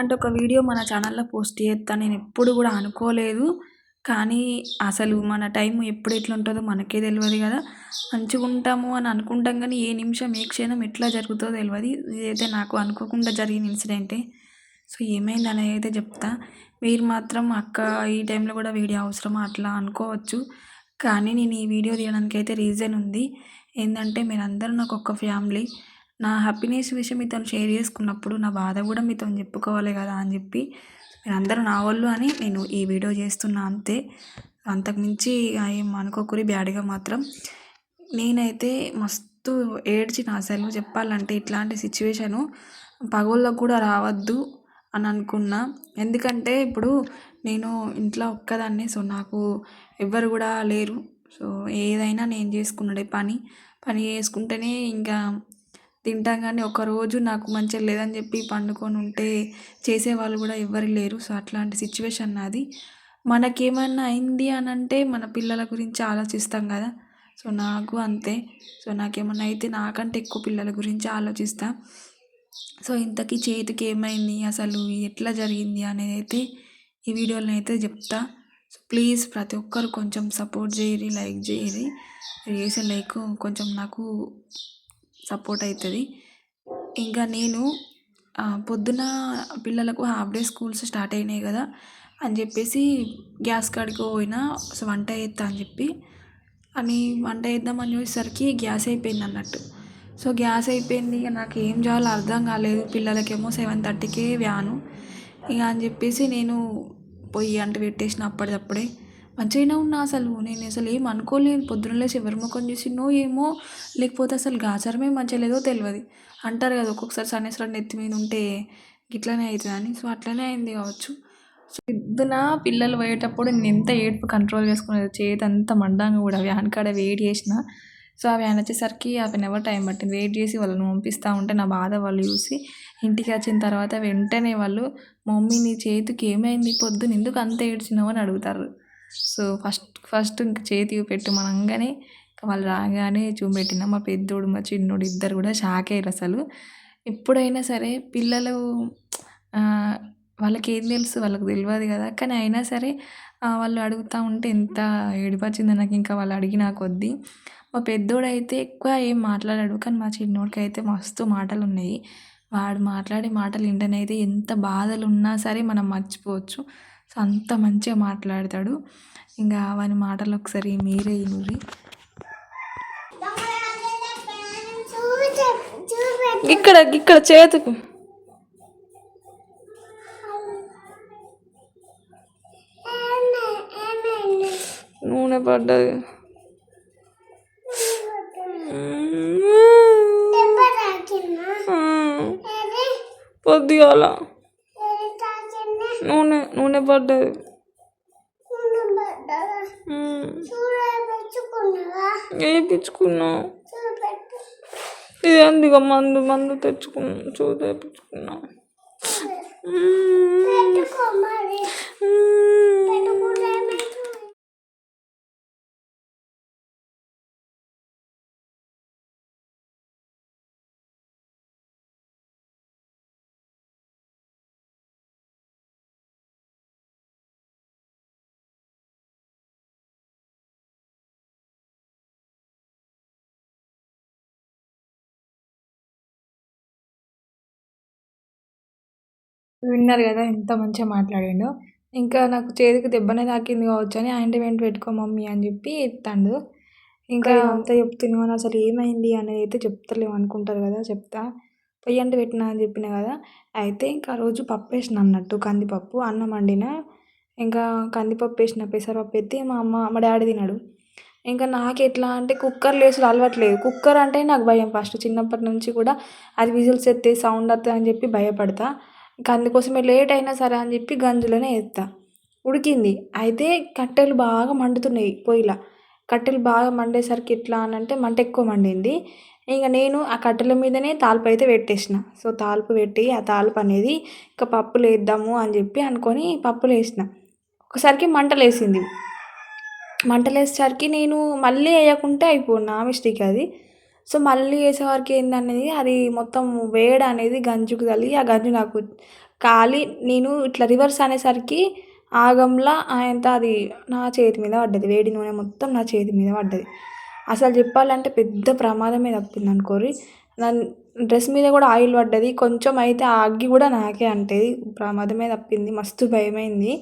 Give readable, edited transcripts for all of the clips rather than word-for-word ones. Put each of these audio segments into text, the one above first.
ఇట్లాంటి ఒక వీడియో మన ఛానల్లో పోస్ట్ చేస్తా నేను ఎప్పుడు కూడా అనుకోలేదు. కానీ అసలు మన టైం ఎప్పుడు ఎట్లుంటుందో మనకే తెలియదు కదా. మంచిగా ఉంటాము అని అనుకుంటాం కానీ ఏ నిమిషం ఏ క్షణం ఎట్లా జరుగుతుందో తెలియదు. ఇదైతే నాకు అనుకోకుండా జరిగిన ఇన్సిడెంటే. సో ఏమైంది అనేది అయితే చెప్తా. మీరు మాత్రం అక్క ఈ టైంలో కూడా వీడియో అవసరమా అట్లా అనుకోవచ్చు. కానీ నేను ఈ వీడియో తీయడానికి అయితే రీజన్ ఉంది. ఏంటంటే మీరందరూ నాకు ఒక ఫ్యామిలీ. నా హ్యాపీనెస్ విషయం మీతోని షేర్ చేసుకున్నప్పుడు నా బాధ కూడా మీతోని చెప్పుకోవాలి కదా అని చెప్పి మీరందరూ నా వాళ్ళు అని నేను ఈ వీడియో చేస్తున్నా అంతే. అంతకుమించి ఏం అనుకోకురి బ్యాడ్గా మాత్రం. నేనైతే మస్తు ఏడ్చిన అసలు చెప్పాలంటే. ఇట్లాంటి సిచ్యువేషను పగోళ్ళకు కూడా రావద్దు అని అనుకున్నా. ఎందుకంటే ఇప్పుడు నేను ఇంట్లో ఒక్కదాన్నే. సో నాకు ఎవ్వరు కూడా లేరు. సో ఏదైనా నేను చేసుకున్నదే పని చేసుకుంటేనే ఇంకా తింటాం. కానీ ఒకరోజు నాకు మంచిగా లేదని చెప్పి పండుకొని ఉంటే చేసేవాళ్ళు కూడా ఎవ్వరు లేరు. సో అట్లాంటి సిచ్యువేషన్ నాది. మనకేమన్నా అయింది అని అంటే మన పిల్లల గురించి ఆలోచిస్తాం కదా. సో నాకు అంతే. సో నాకేమన్నా అయితే నాకంటే ఎక్కువ పిల్లల గురించి ఆలోచిస్తా. సో ఇంతకీ చేతికి ఏమైంది, అసలు ఎట్లా జరిగింది అనేది అయితే ఈ వీడియోలో అయితే చెప్తా. సో ప్లీజ్ ప్రతి ఒక్కరు కొంచెం సపోర్ట్ చేయరి, లైక్ చేయరి. చేసే లైక్ కొంచెం నాకు సపోర్ట్ అవుతుంది. ఇంకా నేను పొద్దున పిల్లలకు హాఫ్ డే స్కూల్స్ స్టార్ట్ అయినాయి కదా అని చెప్పేసి గ్యాస్ కాడికి పోయినా. సో వంట చేస్తా అని చెప్పి వంట చేద్దామని చూసేసరికి గ్యాస్ అయిపోయింది అన్నట్టు. సో గ్యాస్ అయిపోయింది. ఇక నాకు ఏం చేయాలో అర్థం కాలేదు. పిల్లలకేమో 7:30కే వ్యాను. ఇక అని చెప్పేసి నేను పొయ్యి అంట పెట్టేసిన అప్పటిదప్పుడే. మంచిగానే ఉన్నా అసలు. నేను అసలు ఏం అనుకోలేదు. పొద్దున లేచి ఎవరి ముఖం చూసినో ఏమో, లేకపోతే అసలు గాచారమే మంచిగా లేదో తెలియదు. అంటారు కదా ఒక్కొక్కసారి సన్నిసరం నెత్తి మీద ఉంటే ఇట్లనే అవుతుందని. సో అట్లనే అయింది కావచ్చు. సో పొద్దున పిల్లలు పోయేటప్పుడు నేను ఎంత ఏడుపు కంట్రోల్ చేసుకునేది. చేతి అంతా మండంగా కూడా వ్యాన్ కాడ వెయిట్ చేసిన. సో ఆ వ్యాన్ వచ్చేసరికి హాఫ్ అన్ అవర్ టైం పట్టింది. వెయిట్ చేసి వాళ్ళని పంపిస్తూ ఉంటే నా బాధ వాళ్ళు చూసి ఇంటికి వచ్చిన తర్వాత వెంటనే వాళ్ళు, మమ్మీ నీ చేతికి ఏమైంది, పొద్దున ఎందుకు అంత ఏడ్చినావు అని అడుగుతారు. సో ఫస్ట్ ఇంక చేతి పెట్టమనగానే వాళ్ళు రాగానే చూపెట్టిన. మా పెద్దోడు మా చిన్నోడు ఇద్దరు కూడా షాక్ అయ్యారు అసలు. ఎప్పుడైనా సరే పిల్లలు వాళ్ళకి ఏం తెలుసు, వాళ్ళకి తెలియదు కదా. కానీ అయినా సరే వాళ్ళు అడుగుతూ ఉంటే ఎంత ఏడుపు వచ్చిందో నాకు. ఇంకా వాళ్ళు అడిగిన కొద్దీ. మా పెద్దోడైతే ఎక్కువ ఏం మాట్లాడాడు. కానీ మా చిన్నోడికి అయితే మస్తు మాటలు ఉన్నాయి. వాడు మాట్లాడే మాటలు వింటేనైతే ఎంత బాధలు ఉన్నా సరే మనం మర్చిపోవచ్చు. సో అంత మంచిగా మాట్లాడతాడు. ఇంకా వాని మాటలు ఒకసారి మీరే వినుర్రి. ఇక్కడ చేతుకు నూనె పడ్డది. పొద్దుగాల నూనె పడ్డది. వేయించుకున్నా. ఇది అందుగా మందు తెచ్చుకున్నా. చూపించుకున్నా. విన్నారు కదా ఎంత మంచిగా మాట్లాడిండో. ఇంకా నాకు చేతికి దెబ్బనే తాకింది కావచ్చు అని ఆయింట్మెంట్ పెట్టుకో మమ్మీ అని చెప్పి ఎత్తాడు. ఇంకా అంతా చెప్తున్నాను అసలు ఏమైంది అనేది అయితే చెప్తలేము అనుకుంటారు కదా. చెప్తా. పొయ్యి అంటే పెట్టినా అని చెప్పిన కదా. అయితే ఇంకా ఆ రోజు పప్పు వేసిన అన్నట్టు, కందిపప్పు. అన్నం వండిన. ఇంకా కందిపప్పు వేసిన, పెసరపప్పు ఎత్తి మా డాడీ తిన్నాడు. ఇంకా నాకు ఎట్లా అంటే కుక్కర్లో వేసుడు అలవాట్లేదు. కుక్కర్ అంటే నాకు భయం. ఫస్ట్ చిన్నప్పటి నుంచి కూడా అది విజిల్స్ ఎత్తే సౌండ్ వస్తుంది అని చెప్పి భయపడతా. ఇంకా అందుకోసమే లేట్ అయినా సరే అని చెప్పి గంజులోనే వేస్తా. ఉడికింది. అయితే కట్టెలు బాగా మండుతున్నాయి పొయ్యిలో. కట్టెలు బాగా మండేసరికి ఎట్లా అని అంటే మంట ఎక్కువ మండింది. ఇంక నేను ఆ కట్టెల మీదనే తాలింపు అయితే పెట్టేసిన. సో తాలింపు పెట్టి ఆ తాలింపు అనేది ఇంకా పప్పులు వేద్దాము అని చెప్పి అనుకొని పప్పులు వేసిన. ఒకసారికి మంటలేసింది. మంటలేసేసరికి నేను మళ్ళీ వేయకుంటే అయిపోను, నా మిస్టేక్ అది. సో మళ్ళీ వేసేవరకు ఏందనేది అది మొత్తం వేడి అనేది గంజుకు తగిలి ఆ గంజు నాకు ఖాళీ నేను ఇట్లా రివర్స్ అనేసరికి ఆగంలా ఆయంత అది నా చేతి మీద పడ్డది. వేడి నూనె మొత్తం నా చేతి మీద పడ్డది. అసలు చెప్పాలంటే పెద్ద ప్రమాదమే తప్పిందనుకోర్రి. నన్ డ్రెస్ మీద కూడా ఆయిల్ పడ్డది. కొంచెం అయితే ఆ అగ్గి కూడా నాకే అంటేది. ప్రమాదమే తప్పింది. మస్తు భయమైంది.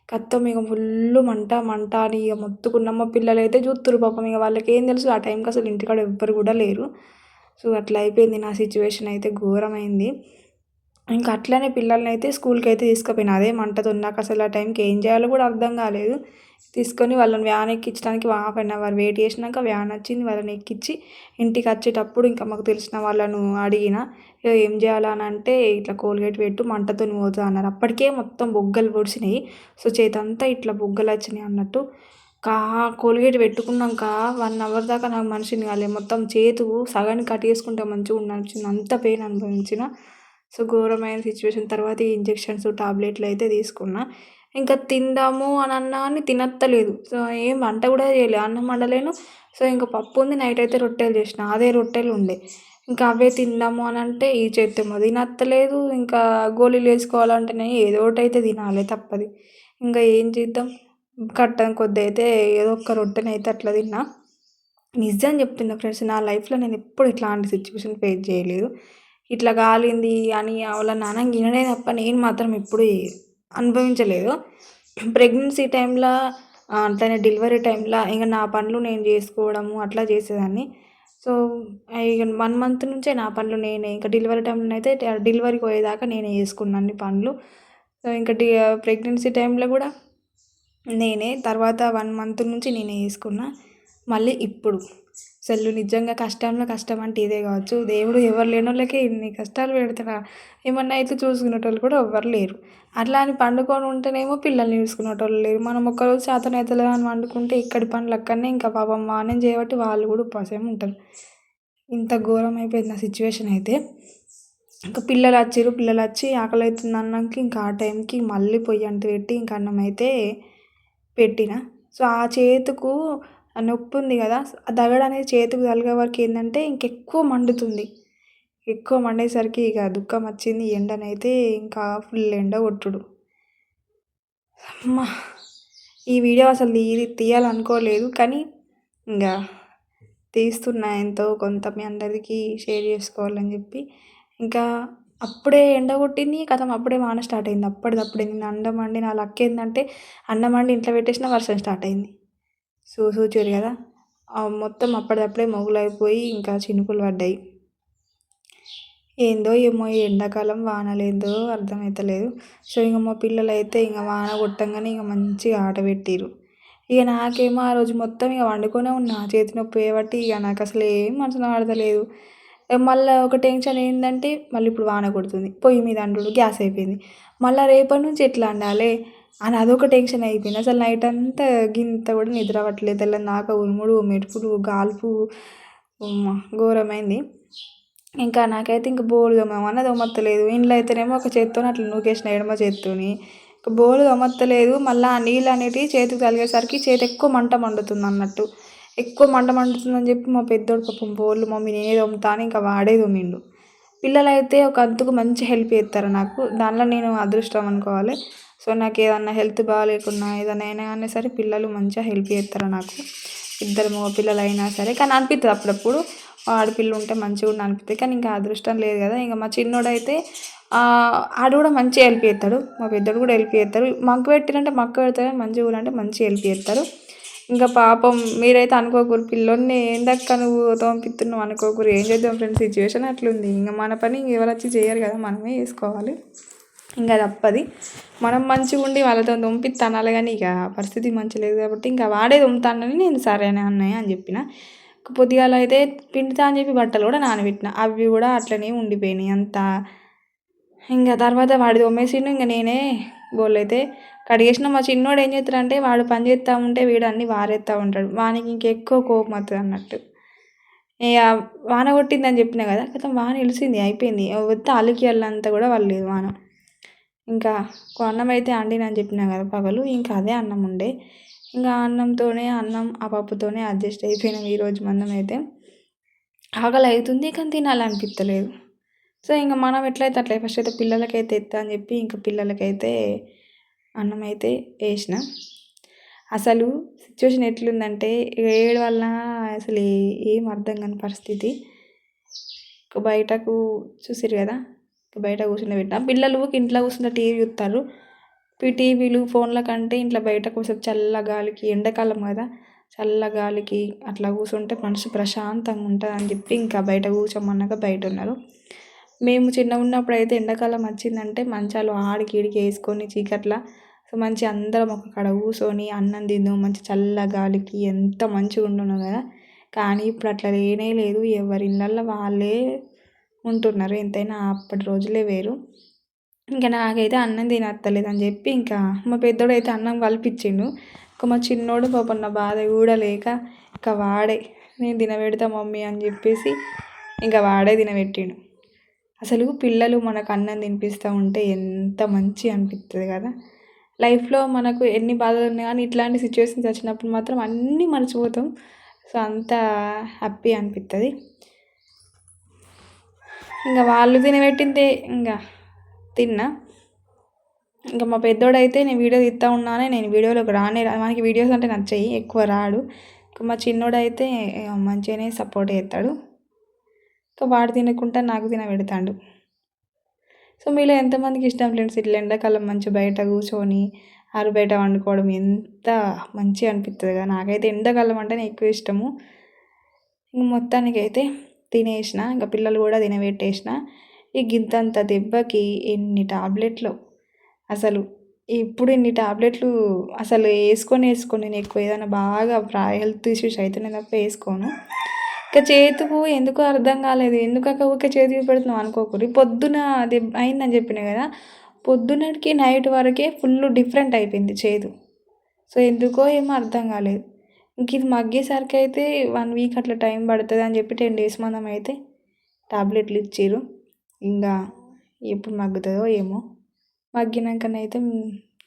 ఖతం ఇక ఫుల్లు మంట మంట అని ఇక మొత్తుకున్నాం. మా పిల్లలైతే చూస్తుర్రు పాపం. ఇక వాళ్ళకేం తెలుసు ఆ టైంకి అసలు ఇంటికాడ ఎవ్వరు కూడా లేరు. సో అట్లా అయిపోయింది నా సిచ్యువేషన్ అయితే ఘోరమైంది. ఇంకా అట్లనే పిల్లల్నైతే స్కూల్‌కైతే తీసుకుపోయినా. అదే మంటతోని నాకసలు ఆ టైంకి ఏం చేయాలో కూడా అర్థం కాలేదు. తీసుకొని వాళ్ళని వ్యాన్ ఎక్కించడానికి హాఫ్ అన్ అవర్ వెయిట్ చేసినాక వ్యాన్ వచ్చింది. వాళ్ళని ఎక్కించి ఇంటికొచ్చేటప్పుడు ఇంకా మాకు తెలిసిన వాళ్ళను అడిగిన. ఏం చేయాలా అని అంటే, ఇట్లా కోల్గేట్ పెట్టు మంటతోని పోతది అన్నారు. అప్పటికే మొత్తం బొగ్గలు పొడిచినాయి. సో చేతంతా ఇట్లా బొగ్గలొచ్చినాయి అన్నట్టు. కా కోల్గేట్ పెట్టుకున్నాక 1 అవర్ దాకా నాకు మనిషిని కాలే. మొత్తం చేతు సగానికి కట్ చేసుకుంటే మంచిగుండు అనిపించింది. అంత పెయిన్ అనుభవించిన. సో ఘోరమైన సిచ్యువేషన్. తర్వాత ఈ ఇంజెక్షన్స్, టాబ్లెట్లు అయితే తీసుకున్నా. ఇంకా తిందాము అని అన్నా కానీ తినత్తలేదు. సో ఏం వంట కూడా చేయలే. అన్నం వండలేను. సో ఇంక పప్పు ఉంది. నైట్ అయితే రొట్టెలు చేసిన. అదే రొట్టెలు ఉండే. ఇంకా అవే తిందాము అని అంటే ఈ చేత్తేమో తినత్తలేదు. ఇంకా గోళీలు వేసుకోవాలంటేనే ఏదో ఒకటి అయితే తినాలి తప్పదు. ఇంకా ఏం చేద్దాం. కట్టం కొద్దీ అయితే ఏదో ఒక్క రొట్టెనైతే అట్లా తిన్నా. నిజం చెప్తున్నా ఫ్రెండ్స్, నా లైఫ్‌లో నేను ఎప్పుడు ఇట్లాంటి సిచ్యువేషన్ ఫేస్ చేయలేదు. ఇట్లా కాలింది అని వాళ్ళ నాన్నకి వినడే తప్ప నేను మాత్రం ఎప్పుడు అనుభవించలేదు. ప్రెగ్నెన్సీ టైంలో అట్లనే డెలివరీ టైంలో ఇంక నా పనులు నేను చేసుకోవడము అట్లా చేసేదాన్ని. సో ఇక 1 మంత్ నుంచే నా పనులు నేనే. ఇంకా డెలివరీ టైంలోనైతే డెలివరీకి పోయేదాకా నేనే చేసుకున్నా అన్ని పనులు. సో ఇంకా ప్రెగ్నెన్సీ టైంలో కూడా నేనే. తర్వాత 1 మంత్ నుంచి నేనే చేసుకున్నా. మళ్ళీ ఇప్పుడు అసలు నిజంగా కష్టంలో కష్టం అంటే ఇదే కావచ్చు. దేవుడు ఎవరు లేనోళ్ళకే ఇన్ని కష్టాలు పెడతాడా? ఏమన్నా అయితే చూసుకునేటోళ్ళు కూడా ఎవ్వరు లేరు. అట్లా అని పండుకొని ఉంటేనేమో పిల్లల్ని చూసుకునేటోళ్ళు లేరు. మనం ఒక్కరోజు చేతనైతలేదు అని పండుకుంటే ఇక్కడి పనులు అక్కడనే ఇంకా పాపం మార్నింగ్ చేయబట్టి వాళ్ళు కూడా ఉపవాసమే ఉంటారు. ఇంత ఘోరం అయిపోయింది నా సిచ్యువేషన్ అయితే. ఇంకా పిల్లలొచ్చి ఆకలైతుంది అన్నాక ఇంకా ఆ టైంకి మళ్ళీ పొయ్యి అంటు పెట్టి ఇంక అన్నం అయితే పెట్టిన. సో ఆ చేతుకు ఆ నొప్పి ఉంది కదా, ఆ దగడు అనేది చేతికి తగిలే వరకు ఏంటంటే ఇంకెక్కువ మండుతుంది. ఎక్కువ మండేసరికి ఇక దుఃఖం వచ్చింది. ఎండనైతే ఇంకా ఫుల్ ఎండ కొట్టుడు. అమ్మా! ఈ వీడియో అసలు తీయాలనుకోలేదు. కానీ ఇంకా తీస్తున్నా ఎంతో కొంత మీ అందరికీ షేర్ చేసుకోవాలని చెప్పి. ఇంకా అప్పుడే ఎండ కొట్టింది. ఖతం అప్పుడే వాన స్టార్ట్ అయింది. అప్పటిదప్పుడే నేను అన్నం వండి నా లక్ ఏంటంటే అన్నం వండి ఇంట్లో పెట్టేసినా వర్షం స్టార్ట్ అయింది. చూసిర్రు కదా, మొత్తం అప్పటిదప్పుడే మొగులైపోయి ఇంకా చినుకులు పడ్డాయి. ఏందో ఏమో ఈ ఎండాకాలం వానలేందో అర్థమైతలేదు. సో ఇంక మా పిల్లలైతే ఇంక వాన కొట్టంగానే ఇంక మంచిగా ఆట పెట్టిర్రు. ఇక నాకేమో ఆ రోజు మొత్తం ఇక వండుకొనే ఉన్నా. చేతి నొప్పి చేయబట్టి ఇక నాకు అసలు ఏం మనసున పడతలేదు. మళ్ళీ ఒక టెన్షన్ ఏంటంటే మళ్ళీ ఇప్పుడు వాన కొడుతుంది. పొయ్యి మీద అండుడు గ్యాస్ అయిపోయింది. మళ్ళీ రేపటి నుంచి ఎట్లా వండాలి అని అదొక టెన్షన్ అయిపోయింది. అసలు నైట్ అంతా గింత కూడా నిద్ర పట్టలేదు. తెల్లందాకా ఉరుముడు, మెరుపులు, గాల్పు ఘోరమైంది. ఇంకా నాకైతే ఇంక బోలు తోమమన్నా తోమత్తలేదు. ఇంట్లో అయితేనేమో ఒక చేత్తోని అట్లా నూకేసిన ఎడమ చేత్తోని. ఇంక బోలు తోమత్తలేదు. మళ్ళీ ఆ నీళ్ళు అనేటివి చేతికి తగిలేసరికి చేతి ఎక్కువ మంట మండుతుంది అన్నట్టు. ఎక్కువ మంట మండుతుందని చెప్పి మా పెద్దోడు పాపం బోళ్ళు మమ్మీ నేనే తోముతా అని ఇంకా వాడే తోమిండు. పిల్లలైతే ఒక అంతుకు మంచి హెల్ప్ చేస్తారు నాకు. దానిలో నేను అదృష్టం అనుకోవాలి. సో నాకు ఏదన్నా హెల్త్ బాగాలేకున్నా ఏదైనా అయినా కానీ సరే పిల్లలు మంచిగా హెల్ప్ చేస్తారు నాకు. ఇద్దరు మగ పిల్లలు అయినా సరే. కానీ అనిపిస్తుంది అప్పుడప్పుడు ఆడపిల్ల ఉంటే మంచిగా ఉండు అనిపిస్తుంది. కానీ ఇంకా అదృష్టం లేదు కదా. ఇంకా మా చిన్నోడైతే ఆడు కూడా మంచిగా హెల్ప్ చేస్తాడు. మా పెద్దోడు కూడా హెల్ప్ చేస్తారు. మగ్గు పెట్టిరంటే మగ్గు పెడతారు. మంచిగా ఊరంటే మంచిగా హెల్ప్ చేస్తారు. ఇంకా పాపం మీరైతే అనుకోకూరు పిల్లోడిని ఏందక్క నువ్వు తోమిపిస్తున్నావు అనుకోకూరు. ఏం చేద్దాం ఫ్రెండ్స్, సిచ్యువేషన్ అట్లుంది. ఇంకా మన పని ఎవరు వచ్చి చేయరు కదా, మనమే చేసుకోవాలి. ఇంకా తప్పది. మనం మంచిగా ఉండి వాళ్ళతో తొంపిత్తా అనాలి. కానీ ఇక పరిస్థితి మంచి లేదు కాబట్టి ఇంకా వాడే తొమ్ముతానని నేను సరేనే అన్నయ్య అని చెప్పిన. పొద్దుగాల అయితే పిండుతా అని చెప్పి బట్టలు కూడా నానబెట్టిన. అవి కూడా అట్లనే ఉండిపోయినాయి అంతా. ఇంకా తర్వాత వాడి తోమేసిండు. ఇంకా నేనే బోళ్ళు అయితే కడిగేసిన. మా చిన్నోడు ఏం చేస్తాడంటే వాడు పని చేస్తూ ఉంటే వీడు అన్నీ వారేస్తూ ఉంటాడు. వానికి ఇంకెక్కువ కోపం వస్తుంది అన్నట్టు. ఇక వాన కొట్టిందని చెప్పిన కదా, కదా వాన వెలిసింది అయిపోయింది. వస్తే అలికి అల్లంతా కూడా వాళ్ళలేదు వాన. ఇంకా అన్నం అయితే వండినని చెప్పిన కదా పగలు, ఇంకా అదే అన్నం ఉండే. ఇంకా అన్నం ఆ పప్పుతోనే అడ్జస్ట్ అయిపోయినాం ఈరోజు మందం అయితే. ఆకలి అవుతుంది కానీ తినాలనిపించలేదు. సో, ఇంక మనం ఎట్లయితే అట్లా ఫస్ట్ అయితే పిల్లలకైతే ఎత్తా అని చెప్పి ఇంక పిల్లలకైతే అన్నం అయితే ఏసిన. అసలు సిచ్యువేషన్ ఎట్లుందంటే ఏడవలనా అసలు ఏం అర్థం కాని పరిస్థితి. బయటకు చూసిర్రు కదా! బయట కూర్చోబెట్టిన. పిల్లలు ఇంట్లో కూర్చుంటే టీవీ చూస్తారు. టీవీలు, ఫోన్ల కంటే ఇంట్లో బయట కొంచెం చల్ల గాలికి ఎండాకాలం కదా! చల్ల గాలికి అట్లా కూర్చుంటే మనసు ప్రశాంతంగా ఉంటదని చెప్పి ఇంకా బయట కూర్చోమన్నాక బయటున్నారు. మేము చిన్నగున్నప్పుడైతే ఎండాకాలం వచ్చిందంటే మంచాలు ఆడికి ఈడికి వేసుకొని చీకట్ల సో మంచిగా అందరం ఒక కాడ కూర్చొని అన్నం తిందాం మంచి చల్ల గాలికి ఎంత మంచిగా ఉండునో కదా! కానీ ఇప్పుడు అట్లా లేనే లేదు. ఎవరి ఇళ్ళల్లో వాళ్ళే ఉంటున్నారు. ఎంతైనా అప్పటి రోజులే వేరు. ఇంకా నాకైతే అన్నం తినత్తలేదని చెప్పి ఇంకా మా పెద్దోడైతే అన్నం కలిపిచ్చిండు. ఇంకా మా చిన్నోడు పాపం నా బాధ కూడా లేక ఇంకా వాడే నేను తినబెడతా మమ్మీ అని చెప్పేసి ఇంకా వాడే తినబెట్టిండు. అసలు పిల్లలు మనకు అన్నం తినిపిస్తూ ఉంటే ఎంత మంచి అనిపిస్తుంది కదా! లైఫ్లో మనకు ఎన్ని బాధలు ఉన్నా కానీ ఇట్లాంటి సిచ్యువేషన్స్ వచ్చినప్పుడు మాత్రం అన్నీ మర్చిపోతాం. సో అంత హ్యాపీ అనిపిస్తుంది. ఇంకా వాళ్ళు తినబెట్టిందే ఇంకా తిన్నా. ఇంకా మా పెద్దోడైతే నేను వీడియో తీస్తూ ఉన్నానే నేను వీడియోలోకి రానే మనకి వీడియోస్ అంటే నచ్చాయి ఎక్కువ రాడు. ఇంకా మా చిన్నోడైతే మంచిగానే సపోర్ట్ చేస్తాడు. ఇంకా వాడు తినకుండా నాకు తినబెడతాడు. సో మీలో ఎంతమందికి ఇష్టం ఫ్రెండ్స్ ఇట్లా ఎండాకాలం మంచిగా బయట కూర్చొని ఆరు బయట వండుకోవడం ఎంత మంచిగా అనిపిస్తుంది కదా! నాకైతే ఎండాకాలం అంటేనే ఎక్కువ ఇష్టము. ఇంక మొత్తానికైతే తినేసిన ఇంకా పిల్లలు కూడా తినబెట్టేసిన. ఈ గింతంత దెబ్బకి ఎన్ని టాబ్లెట్లు అసలు ఇప్పుడు ఇన్ని టాబ్లెట్లు అసలు వేసుకొని నేను ఎక్కువ ఏదైనా బాగా హెల్త్ ఇష్యూస్ అయితే నేను తప్ప వేసుకోను. ఇంకా చేతుకు ఎందుకో అర్థం కాలేదు. ఎందుకక్క ఊరికే చేతికి పెడుతున్నావు అనుకోకూడదు. పొద్దున అది అయిందని చెప్పిన కదా! పొద్దున్నటికి నైట్ వరకే ఫుల్ డిఫరెంట్ అయిపోయింది చేదు. సో ఎందుకో ఏమో అర్థం కాలేదు. ఇంక ఇది మగ్గేసరికి అయితే 1 వీక్ అట్లా టైం పడుతుంది అని చెప్పి 10 డేస్ మందం అయితే టాబ్లెట్లు ఇచ్చిర్రు. ఇంకా ఎప్పుడు మగ్గుతుందో ఏమో. మగ్గినాకనైతే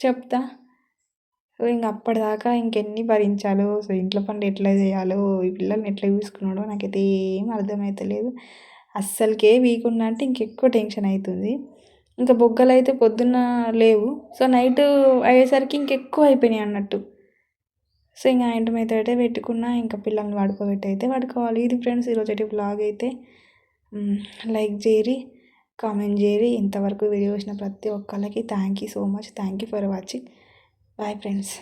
చెప్తా. సో ఇంక అప్పటిదాకా ఇంకెన్ని భరించాలో సో ఇంట్లో పనులు ఎట్లా చేయాలో ఈ పిల్లల్ని ఎట్లా చూసుకున్నాడో నాకైతే ఏం అర్థమవుతలేదు. అస్సలకే వీక్ ఉన్నా అంటే ఇంకెక్కువ టెన్షన్ అవుతుంది. ఇంకా బొగ్గలు అయితే పొద్దున్న లేవు. సో నైట్ అయ్యేసరికి ఇంకెక్కువ అయిపోయినాయి అన్నట్టు. సో ఇంకా ఆయింట్మెంట్ అయితే పెట్టుకున్నా. ఇంకా పిల్లల్ని పడుకోబెట్టి అయితే పడుకోవాలి. ఇది ఫ్రెండ్స్ ఈరోజు వ్లాగ్ అయితే లైక్ చేయరి, కామెంట్ చేయరి. ఇంతవరకు వీడియో చూసిన ప్రతి ఒక్కళ్ళకి thank you so much. Thank you for watching. Bye friends.